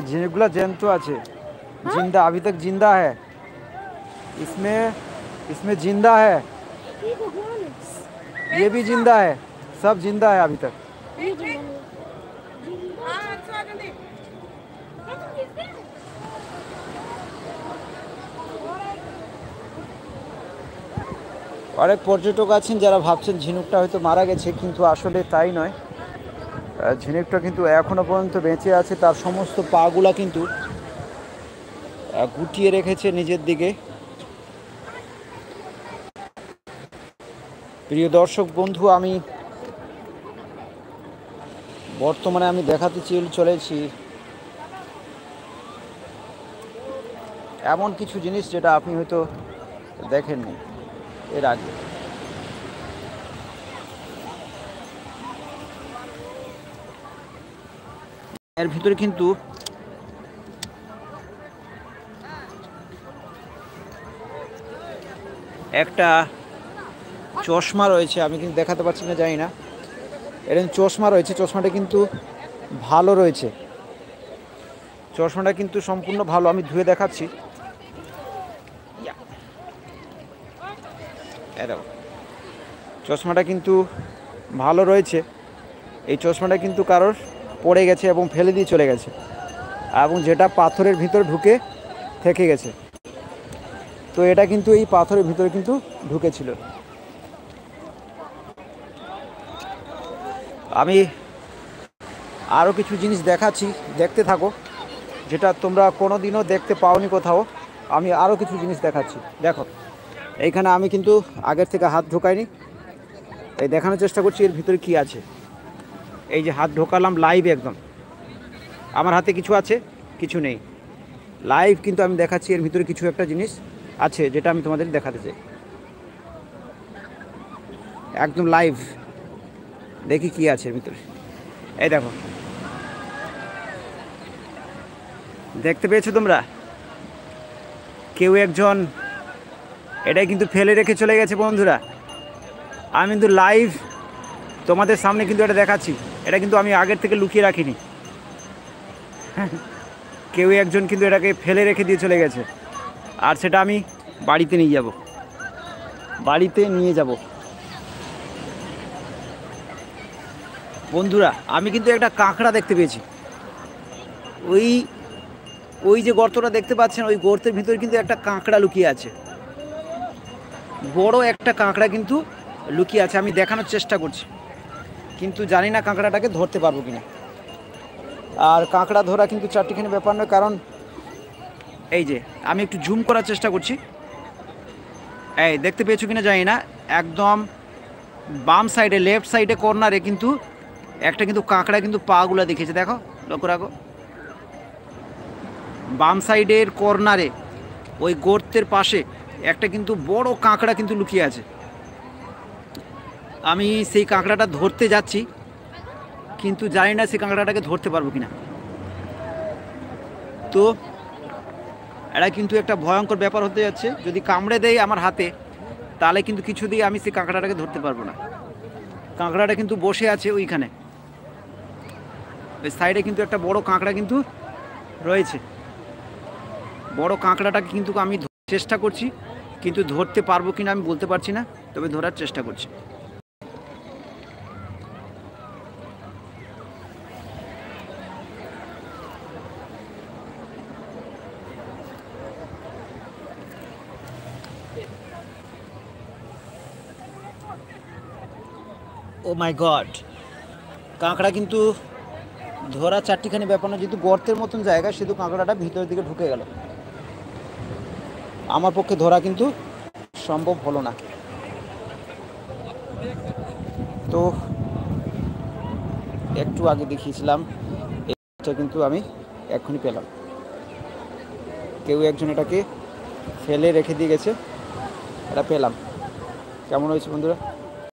ये झिनुकগুলো জ্যান্ত আছে, जिंदा अभी तक जिंदा है। इसमें इसमें जिंदा है, ये भी जिंदा है, सब जिंदा है अभी तक। অনেক পর্যটক আছেন যারা ভাবছেন ঝিনুকটা হয়তো মারা গেছে, কিন্তু আসলে তাই নয়। ঝিনুকটা কিন্তু এখনো পর্যন্ত বেঁচে আছে, তার সমস্ত পাগুলা কিন্তু গুটিয়ে রেখেছে নিজের দিকে। প্রিয় দর্শক বন্ধু, আমি বর্তমানে দেখাতে চলেছি এমন কিছু জিনিস যেটা আপনি হয়তো দেখেননি এর আগে। এর ভিতরে কিন্তু একটা চশমা রয়েছে, আমি কিন্তু দেখাতে পারছি না, জানি না। এরকম চশমা রয়েছে, চশমাটা কিন্তু ভালো রয়েছে, চশমাটা কিন্তু সম্পূর্ণ ভালো। আমি ধুয়ে দেখাচ্ছি। চশমাটা কিন্তু ভালো রয়েছে। এই চশমাটা কিন্তু কারোর পড়ে গেছে এবং ফেলে দিয়ে চলে গেছে, এবং যেটা পাথরের ভিতরে ঢুকে থেকে গেছে। তো এটা কিন্তু এই পাথরের ভিতরে কিন্তু ঢুকেছিল। আমি আরও কিছু জিনিস দেখাচ্ছি, দেখতে থাকো, যেটা তোমরা কোনো দিনও দেখতে পাওনি কোথাও। আমি আরও কিছু জিনিস দেখাচ্ছি। দেখো, এইখানে আমি কিন্তু আগের থেকে হাত ঢোকাইনি, এই দেখানোর চেষ্টা করছি এর ভিতরে কি আছে। এই যে হাত ঢোকালাম লাইভ, একদম আমার হাতে কিছু আছে কিছু নেই, লাইভ কিন্তু আমি দেখাচ্ছি এর ভিতরে কিছু একটা জিনিস আছে যেটা আমি তোমাদের দেখাতে চাই, একদম লাইভ। দেখি কি আছে এর ভিতরে। এই দেখো, দেখতে পেয়েছো তোমরা? কেউ একজন এটাই কিন্তু ফেলে রেখে চলে গেছে বন্ধুরা। আমি কিন্তু লাইভ তোমাদের সামনে কিন্তু এটা দেখাচ্ছি, এটা কিন্তু আমি আগের থেকে লুকিয়ে রাখিনি। কেউ একজন কিন্তু এটাকে ফেলে রেখে দিয়ে চলে গেছে, আর সেটা আমি বাড়িতে নিয়ে যাব। বন্ধুরা, আমি কিন্তু একটা কাঁকড়া দেখতে পেয়েছি। ওই যে গর্তটা দেখতে পাচ্ছেন, ওই গর্তের ভিতরে কিন্তু একটা কাঁকড়া লুকিয়ে আছে, বড় একটা কাঁকড়া কিন্তু লুকিয়ে আছে। আমি দেখানোর চেষ্টা করছি, কিন্তু জানি না কাঁকড়াটাকে ধরতে পারবো কিনা। আর কাঁকড়া ধরা কিন্তু চারটিখানি ব্যাপার নয়, কারণ এই যে আমি একটু জুম করার চেষ্টা করছি। এই দেখতে পেয়েছো কিনা জানি না, একদম বাম সাইডে, লেফট সাইডে কর্নারে কিন্তু একটা কিন্তু কাঁকড়া কিন্তু পাগুলা দেখেছে। দেখো, লক্ষ্য রাখো, বাম সাইডের কর্নারে ওই গর্তের পাশে একটা কিন্তু বড় কাঁকড়া কিন্তু লুকিয়ে আছে। আমি সেই কাঁকড়াটা ধরতে যাচ্ছি, কিন্তু জানি না সেই কাঁকড়াটাকে ধরতে পারবো কিনা। তো এটা কিন্তু একটা ভয়ঙ্কর ব্যাপার হতে যাচ্ছে। যদি কামড়ে দেয় আমার হাতে, তাহলে কিন্তু কিছু দিয়ে আমি সেই কাঁকড়াটাকে ধরতে পারবো না। কাঁকড়াটা কিন্তু বসে আছে ওইখানে, ওই সাইডে কিন্তু একটা বড় কাঁকড়া কিন্তু রয়েছে। বড় কাঁকড়াটাকে কিন্তু আমি চেষ্টা করছি, কিন্তু ধরতে পারবো কিনা আমি বলতে পারছি না, তবে ধরার চেষ্টা করছি। ও মাই গড, কাঁকড়া কিন্তু ধরা চারটিখানি ব্যাপার না, যেহেতু গর্তের মতন জায়গা, সেহেতু কাঁকড়াটা ভিতরের দিকে ঢুকে গেল। আমার পক্ষে ধরা কিন্তু সম্ভব হলো না। তো একটু আগে দেখিয়েছিলাম, এটা কিন্তু আমি এক্ষুনি পেলাম। কেউ একজন এটাকে ফেলে রেখে দিয়ে গেছে, এটা পেলাম। কেমন হয়েছে বন্ধুরা?